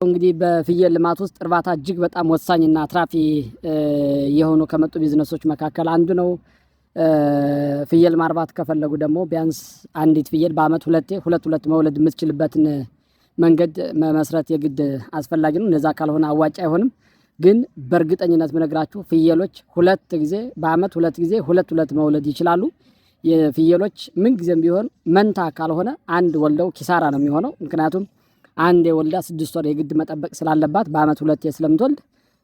እንግዲህ በፍየል ልማት ውስጥ እርባታ እጅግ በጣም ወሳኝና አትራፊ የሆኑ ከመጡ ቢዝነሶች መካከል አንዱ ነው። ፍየል ማርባት ከፈለጉ ደግሞ ቢያንስ አንዲት ፍየል በአመት ሁለት መውለድ የምትችልበትን መንገድ መመስረት የግድ አስፈላጊ ነው። እንደዛ ካልሆነ አዋጭ አይሆንም። ግን በእርግጠኝነት ምነግራችሁ ፍየሎች በአመት ሁለት ጊዜ ሁለት መውለድ ይችላሉ። የፍየሎች ምን ጊዜም ቢሆን መንታ ካልሆነ አንድ ወልደው ኪሳራ ነው የሚሆነው። ምክንያቱም አንድ የወልዳ 6 ወር የግድ መጠበቅ ስላለባት በአመት ሁለቴ ስለምትወልድ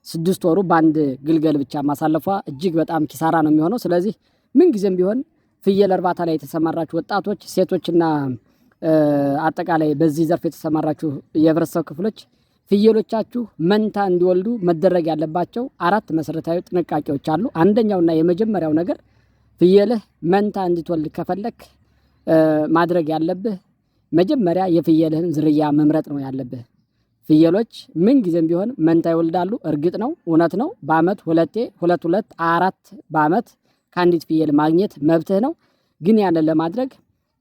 6 ወሩ በአንድ ግልገል ብቻ ማሳለፏ እጅግ በጣም ኪሳራ ነው የሚሆነው። ስለዚህ ምን ጊዜም ቢሆን ፍየል እርባታ ላይ የተሰማራችሁ ወጣቶች፣ ሴቶችና አጠቃላይ በዚህ ዘርፍ የተሰማራችሁ የህብረተሰብ ክፍሎች ፍየሎቻችሁ መንታ እንዲወልዱ መደረግ ያለባቸው 4 መሰረታዊ ጥንቃቄዎች አሉ። አንደኛውና የመጀመሪያው ነገር ፍየልህ መንታ እንድትወልድ ከፈለክ ማድረግ ያለብህ መጀመሪያ የፍየልህን ዝርያ መምረጥ ነው ያለብህ። ፍየሎች ምን ጊዜም ቢሆን መንታ ይወልዳሉ። እርግጥ ነው፣ እውነት ነው። በአመት ሁለት 4 በአመት ከአንዲት ፍየል ማግኘት መብትህ ነው። ግን ያንን ለማድረግ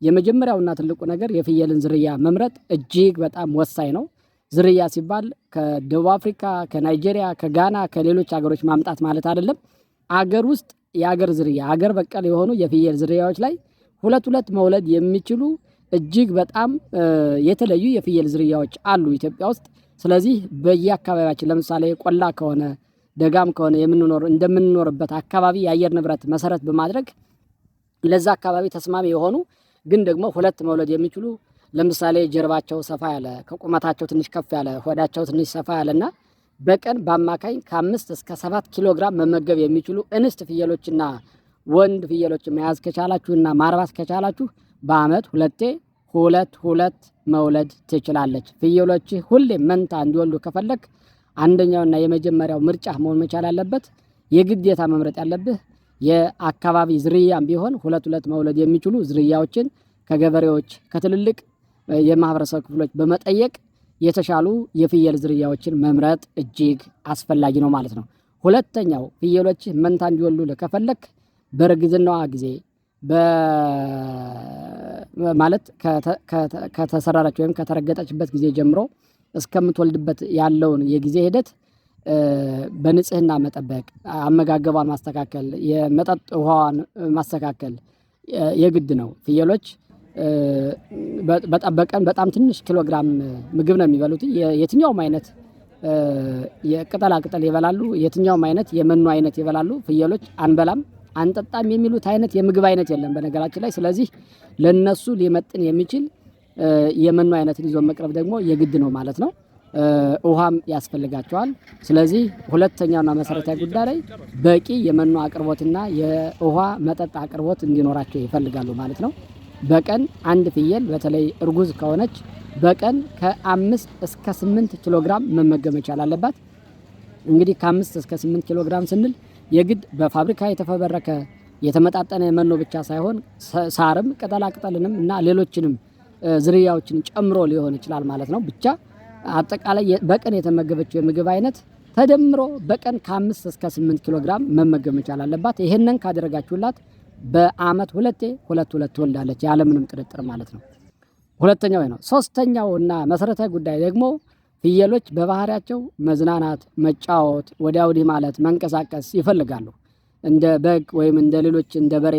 የመጀመሪያውና ትልቁ ነገር የፍየልን ዝርያ መምረጥ እጅግ በጣም ወሳኝ ነው። ዝርያ ሲባል ከደቡብ አፍሪካ፣ ከናይጄሪያ፣ ከጋና፣ ከሌሎች ሀገሮች ማምጣት ማለት አይደለም። አገር ውስጥ የአገር ዝርያ አገር በቀል የሆኑ የፍየል ዝርያዎች ላይ ሁለት መውለድ የሚችሉ እጅግ በጣም የተለዩ የፍየል ዝርያዎች አሉ ኢትዮጵያ ውስጥ። ስለዚህ በየአካባቢያችን ለምሳሌ ቆላ ከሆነ ደጋም ከሆነ እንደምንኖርበት አካባቢ የአየር ንብረት መሰረት በማድረግ ለዛ አካባቢ ተስማሚ የሆኑ ግን ደግሞ ሁለት መውለድ የሚችሉ ለምሳሌ ጀርባቸው ሰፋ ያለ፣ ከቁመታቸው ትንሽ ከፍ ያለ፣ ሆዳቸው ትንሽ ሰፋ ያለና በቀን በአማካኝ ከ5 እስከ 7 ኪሎ ግራም መመገብ የሚችሉ እንስት ፍየሎችና ወንድ ፍየሎች መያዝ ከቻላችሁና ማርባት ከቻላችሁ በአመት ሁለት መውለድ ትችላለች። ፍየሎች ሁሌ መንታ እንዲወልዱ ከፈለክ አንደኛውና የመጀመሪያው ምርጫ መሆን መቻል ያለበት የግዴታ መምረጥ ያለብህ የአካባቢ ዝርያም ቢሆን ሁለት መውለድ የሚችሉ ዝርያዎችን ከገበሬዎች ከትልልቅ የማህበረሰብ ክፍሎች በመጠየቅ የተሻሉ የፍየል ዝርያዎችን መምረጥ እጅግ አስፈላጊ ነው ማለት ነው። ሁለተኛው ፍየሎች መንታ እንዲወልዱ ከፈለክ በእርግዝናዋ ጊዜ ማለት ከተሰራራች ወይም ከተረገጠችበት ጊዜ ጀምሮ እስከምትወልድበት ያለውን የጊዜ ሂደት በንጽህና መጠበቅ፣ አመጋገቧን ማስተካከል፣ የመጠጥ ውሃዋን ማስተካከል የግድ ነው። ፍየሎች በቀን በጣም ትንሽ ኪሎግራም ምግብ ነው የሚበሉት። የትኛውም አይነት የቅጠላ ቅጠል ይበላሉ፣ የትኛውም አይነት የመኖ አይነት ይበላሉ። ፍየሎች አንበላም አንጠጣም የሚሉት አይነት የምግብ አይነት የለም በነገራችን ላይ። ስለዚህ ለነሱ ሊመጥን የሚችል የመኖ አይነትን ይዞ መቅረብ ደግሞ የግድ ነው ማለት ነው። ውሃም ያስፈልጋቸዋል። ስለዚህ ሁለተኛውና መሰረታዊ ጉዳይ ላይ በቂ የመኖ አቅርቦትና የውሃ መጠጥ አቅርቦት እንዲኖራቸው ይፈልጋሉ ማለት ነው። በቀን አንድ ፍየል በተለይ እርጉዝ ከሆነች በቀን ከ5 እስከ 8 ኪሎ ግራም መመገብ መቻል አለባት። እንግዲህ ከ5 እስከ 8 ኪሎ ግራም ስንል የግድ በፋብሪካ የተፈበረከ የተመጣጠነ መኖ ብቻ ሳይሆን ሳርም ቅጠላቅጠልንም እና ሌሎችንም ዝርያዎችን ጨምሮ ሊሆን ይችላል ማለት ነው። ብቻ አጠቃላይ በቀን የተመገበችው የምግብ አይነት ተደምሮ በቀን ከ5 እስከ 8 ኪሎ ግራም መመገብ መቻል አለባት። ይሄንን ካደረጋችሁላት በአመት ሁለት ትወልዳለች ያለምንም ጥርጥር ማለት ነው። ሁለተኛው ነው። ሶስተኛውና መሰረታዊ ጉዳይ ደግሞ ፍየሎች በባህሪያቸው መዝናናት፣ መጫወት፣ ወዲያ ወዲህ ማለት መንቀሳቀስ ይፈልጋሉ። እንደ በግ ወይም እንደ ሌሎች እንደ በሬ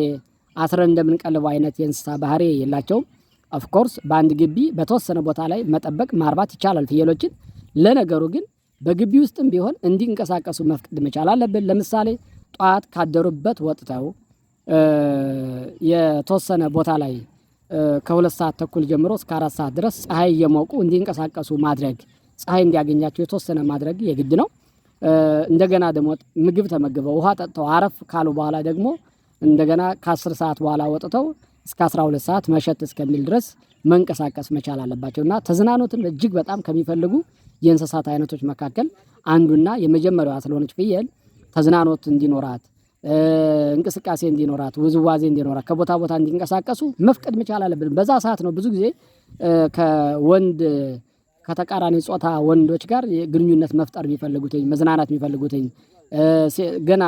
አስረን እንደምንቀልበው አይነት የእንስሳ ባህሪ የላቸውም። ኦፍ ኮርስ በአንድ ግቢ በተወሰነ ቦታ ላይ መጠበቅ ማርባት ይቻላል ፍየሎችን። ለነገሩ ግን በግቢ ውስጥም ቢሆን እንዲንቀሳቀሱ መፍቀድ መቻል አለብን። ለምሳሌ ጧት ካደሩበት ወጥተው የተወሰነ ቦታ ላይ ከ2 ሰዓት ተኩል ጀምሮ እስከ 4 ሰዓት ድረስ ፀሐይ እየሞቁ እንዲንቀሳቀሱ ማድረግ፣ ፀሐይ እንዲያገኛቸው የተወሰነ ማድረግ የግድ ነው። እንደገና ደግሞ ምግብ ተመግበው ውሃ ጠጥተው አረፍ ካሉ በኋላ ደግሞ እንደገና ከ10 ሰዓት በኋላ ወጥተው እስከ 12 ሰዓት መሸት እስከሚል ድረስ መንቀሳቀስ መቻል አለባቸውና ተዝናኖትን እጅግ በጣም ከሚፈልጉ የእንስሳት አይነቶች መካከል አንዱና የመጀመሪያዋ ስለሆነች ፍየል ተዝናኖት እንዲኖራት፣ እንቅስቃሴ እንዲኖራት፣ ውዝዋዜ እንዲኖራት፣ ከቦታ ቦታ እንዲንቀሳቀሱ መፍቀድ መቻል አለብን። በዛ ሰዓት ነው ብዙ ጊዜ ከተቃራኒ ጾታ ወንዶች ጋር ግንኙነት መፍጠር የሚፈልጉትኝ፣ መዝናናት የሚፈልጉትኝ። ገና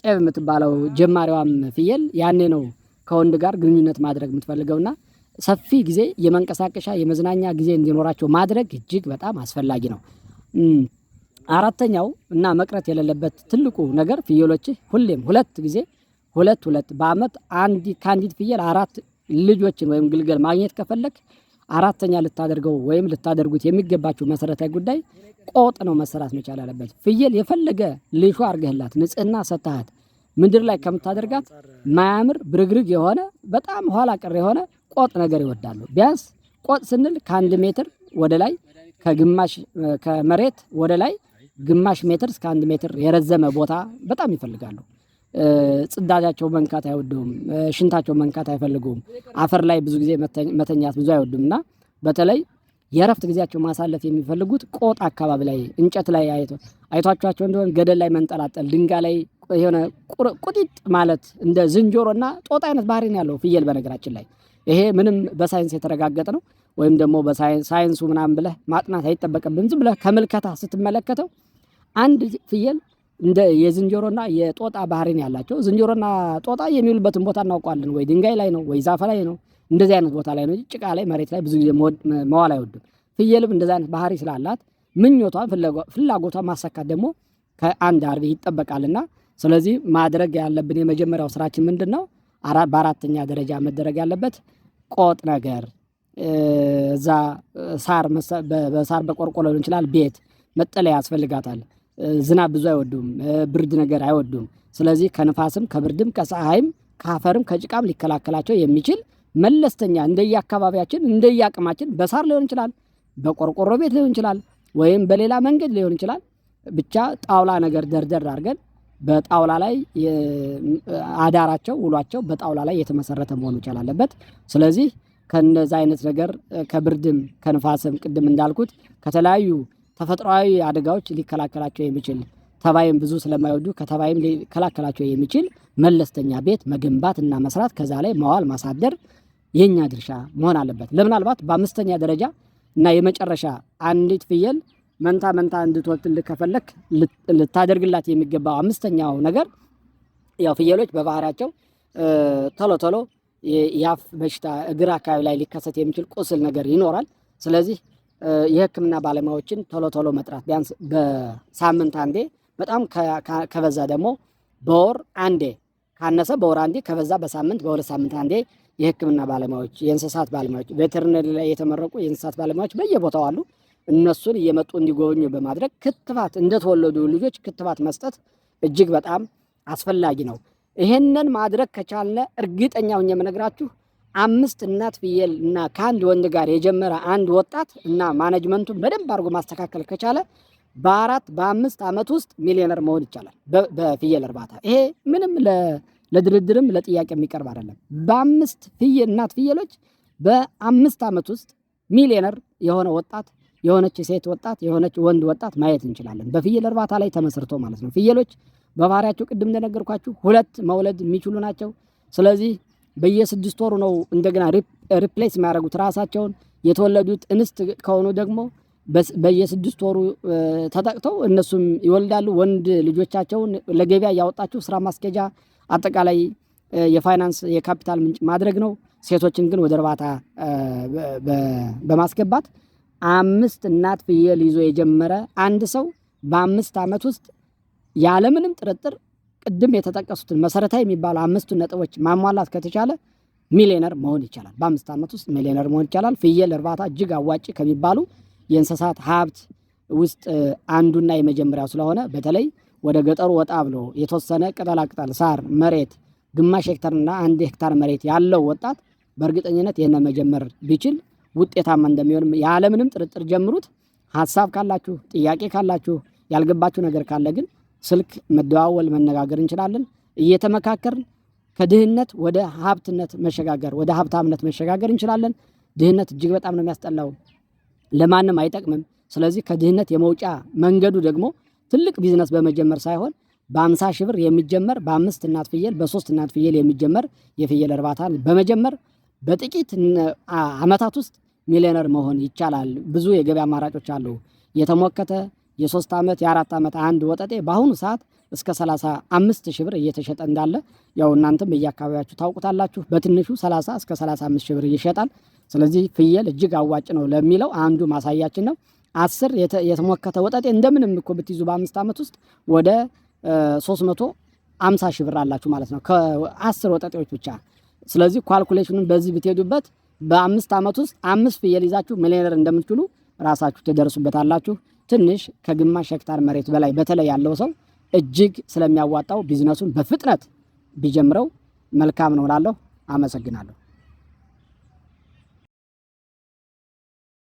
ቄብ የምትባለው ጀማሪዋም ፍየል ያኔ ነው ከወንድ ጋር ግንኙነት ማድረግ የምትፈልገውና ሰፊ ጊዜ የመንቀሳቀሻ የመዝናኛ ጊዜ እንዲኖራቸው ማድረግ እጅግ በጣም አስፈላጊ ነው። አራተኛው እና መቅረት የሌለበት ትልቁ ነገር ፍየሎች ሁሌም ሁለት ጊዜ ሁለት በአመት ከአንዲት ፍየል 4 ልጆችን ወይም ግልገል ማግኘት ከፈለክ አራተኛ ልታደርገው ወይም ልታደርጉት የሚገባችሁ መሰረታዊ ጉዳይ ቆጥ ነው መሰራት መቻል አለበት። ፍየል የፈለገ ልሾ አርገህላት ንጽህና ሰጥተሃት ምድር ላይ ከምታደርጋት ማያምር ብርግርግ የሆነ በጣም ኋላ ቀር የሆነ ቆጥ ነገር ይወዳሉ። ቢያንስ ቆጥ ስንል ከ1 ሜትር ወደ ላይ ከግማሽ ከመሬት ወደ ላይ ግማሽ ሜትር እስከ 1 ሜትር የረዘመ ቦታ በጣም ይፈልጋሉ። ጽዳጃቸው መንካት አይወዱም። ሽንታቸው መንካት አይፈልጉም። አፈር ላይ ብዙ ጊዜ መተኛት ብዙ አይወዱምና በተለይ የረፍት ጊዜያቸው ማሳለፍ የሚፈልጉት ቆጥ አካባቢ ላይ እንጨት ላይ አይቷቸው እንደሆነ ገደል ላይ መንጠላጠል ድንጋይ ላይ የሆነ ቁጢጥ ማለት እንደ ዝንጀሮና ጦጣ አይነት ባህሪ ነው ያለው ፍየል። በነገራችን ላይ ይሄ ምንም በሳይንስ የተረጋገጠ ነው። ወይም ደግሞ በሳይንሱ ምናምን ብለህ ማጥናት አይጠበቅብህም። ዝም ብለህ ከምልከታ ስትመለከተው አንድ ፍየል እንደ የዝንጀሮና የጦጣ ባህሪ ነው ያላቸው። ዝንጀሮና ጦጣ የሚውሉበትን ቦታ እናውቀዋለን። ወይ ድንጋይ ላይ ነው ወይ ዛፍ ላይ ነው። እንደዚህ አይነት ቦታ ላይ ነው። ጭቃ ላይ መሬት ላይ ብዙ ጊዜ መዋል አይወድም። ፍየልም እንደዚህ አይነት ባህሪ ስላላት ምኞቷን ፍላጎቷን ማሳካት ደግሞ ከአንድ አርቢ ይጠበቃልና ስለዚህ ማድረግ ያለብን የመጀመሪያው ስራችን ምንድነው? በአራተኛ ደረጃ መደረግ ያለበት ቆጥ ነገር እዛ በሳር በቆርቆሮ ሊሆን ይችላል። ቤት መጠለያ ያስፈልጋታል። ዝናብ ብዙ አይወዱም። ብርድ ነገር አይወዱም። ስለዚህ ከንፋስም ከብርድም ከፀሐይም ከአፈርም ከጭቃም ሊከላከላቸው የሚችል መለስተኛ እንደየአካባቢያችን እንደየአቅማችን በሳር ሊሆን ይችላል፣ በቆርቆሮ ቤት ሊሆን ይችላል፣ ወይም በሌላ መንገድ ሊሆን ይችላል። ብቻ ጣውላ ነገር ደርደር አድርገን በጣውላ ላይ አዳራቸው ውሏቸው በጣውላ ላይ የተመሰረተ መሆኑ ይችላል አለበት። ስለዚህ ከነዛ አይነት ነገር ከብርድም ከንፋስም ቅድም እንዳልኩት ከተለያዩ ተፈጥሯዊ አደጋዎች ሊከላከላቸው የሚችል ተባይም ብዙ ስለማይወዱ ከተባይም ሊከላከላቸው የሚችል መለስተኛ ቤት መገንባት እና መስራት ከዛ ላይ መዋል ማሳደር የኛ ድርሻ መሆን አለበት። ለምናልባት በአምስተኛ ደረጃ እና የመጨረሻ አንዲት ፍየል መንታ እንድትወልድ ከፈለክ ልታደርግላት የሚገባው አምስተኛው ነገር ያው ፍየሎች በባህሪያቸው ቶሎ የአፍ በሽታ እግር አካባቢ ላይ ሊከሰት የሚችል ቁስል ነገር ይኖራል። ስለዚህ የሕክምና ባለሙያዎችን ቶሎ መጥራት ቢያንስ በሳምንት አንዴ በጣም ከበዛ ደግሞ በወር አንዴ ካነሰ በወር አንዴ ከበዛ በሳምንት በሁለት ሳምንት አንዴ የሕክምና ባለሙያዎች የእንስሳት ባለሙያዎች ቬተርነሪ ላይ የተመረቁ የእንስሳት ባለሙያዎች በየቦታው አሉ። እነሱን እየመጡ እንዲጎበኙ በማድረግ ክትባት እንደተወለዱ ልጆች ክትባት መስጠት እጅግ በጣም አስፈላጊ ነው። ይሄንን ማድረግ ከቻልነ እርግጠኛ ሆኜ የምነግራችሁ 5 እናት ፍየል እና ከአንድ ወንድ ጋር የጀመረ አንድ ወጣት እና ማኔጅመንቱን በደንብ አድርጎ ማስተካከል ከቻለ በ4-5 ዓመት ውስጥ ሚሊዮነር መሆን ይቻላል በፍየል እርባታ። ይሄ ምንም ለድርድርም ለጥያቄ የሚቀርብ አይደለም። በ5 እናት ፍየሎች በ5 ዓመት ውስጥ ሚሊዮነር የሆነ ወጣት የሆነች ሴት ወጣት የሆነች ወንድ ወጣት ማየት እንችላለን። በፍየል እርባታ ላይ ተመስርቶ ማለት ነው። ፍየሎች በባህሪያቸው ቅድም እንደነገርኳችሁ 2 መውለድ የሚችሉ ናቸው። ስለዚህ በየ6 ወሩ ነው እንደገና ሪፕሌስ የሚያደርጉት ራሳቸውን። የተወለዱት እንስት ከሆኑ ደግሞ በየ6 ወሩ ተጠቅተው እነሱም ይወልዳሉ። ወንድ ልጆቻቸውን ለገበያ ያወጣችሁ ስራ ማስኬጃ አጠቃላይ የፋይናንስ የካፒታል ምንጭ ማድረግ ነው። ሴቶችን ግን ወደ እርባታ በማስገባት 5 እናት ፍየል ይዞ የጀመረ አንድ ሰው በ5 ዓመት ውስጥ ያለምንም ጥርጥር ቅድም የተጠቀሱትን መሰረታዊ የሚባሉ 5 ነጥቦች ማሟላት ከተቻለ ሚሊዮነር መሆን ይቻላል። በ5 ዓመት ውስጥ ሚሊዮነር መሆን ይቻላል። ፍየል እርባታ እጅግ አዋጪ ከሚባሉ የእንስሳት ሀብት ውስጥ አንዱና የመጀመሪያው ስለሆነ በተለይ ወደ ገጠሩ ወጣ ብሎ የተወሰነ ቅጠላቅጠል ሳር መሬት ግማሽ ሄክታርና 1 ሄክታር መሬት ያለው ወጣት በእርግጠኝነት ይሄን መጀመር ቢችል ውጤታማ እንደሚሆን ያለምንም ጥርጥር ጀምሩት። ሐሳብ ካላችሁ ጥያቄ ካላችሁ ያልገባችሁ ነገር ካለ ግን ስልክ መደዋወል መነጋገር እንችላለን። እየተመካከርን ከድህነት ወደ ሀብትነት መሸጋገር ወደ ሀብታምነት መሸጋገር እንችላለን። ድህነት እጅግ በጣም ነው የሚያስጠላው፣ ለማንም አይጠቅምም። ስለዚህ ከድህነት የመውጫ መንገዱ ደግሞ ትልቅ ቢዝነስ በመጀመር ሳይሆን በ50 ሺህ ብር የሚጀመር በ5 እናት ፍየል በ3 እናት ፍየል የሚጀመር የፍየል እርባታ በመጀመር በጥቂት አመታት ውስጥ ሚሊዮነር መሆን ይቻላል። ብዙ የገበያ አማራጮች አሉ። የተሞከተ የ3 ዓመት የ4 ዓመት አንድ ወጠጤ በአሁኑ ሰዓት እስከ 35 ሺህ ብር እየተሸጠ እንዳለ ያው እናንተም በየአካባቢያችሁ ታውቁታላችሁ። በትንሹ 30 እስከ 35 ሺህ ብር ይሸጣል። ስለዚህ ፍየል እጅግ አዋጭ ነው ለሚለው አንዱ ማሳያችን ነው። 10 የተሞከተ ወጠጤ እንደምንም እኮ ብትይዙ በ5 ዓመት ውስጥ ወደ 350 ሺህ ብር አላችሁ ማለት ነው ከ10 ወጠጤዎች ብቻ። ስለዚህ ኳልኩሌሽኑን በዚህ ብትሄዱበት በ5 ዓመት ውስጥ 5 ፍየል ይዛችሁ ሚሊዮነር እንደምትችሉ ራሳችሁ ትደርሱበታላችሁ። ትንሽ ከግማሽ ሄክታር መሬት በላይ በተለይ ያለው ሰው እጅግ ስለሚያዋጣው ቢዝነሱን በፍጥነት ቢጀምረው መልካም ነው እላለሁ። አመሰግናለሁ።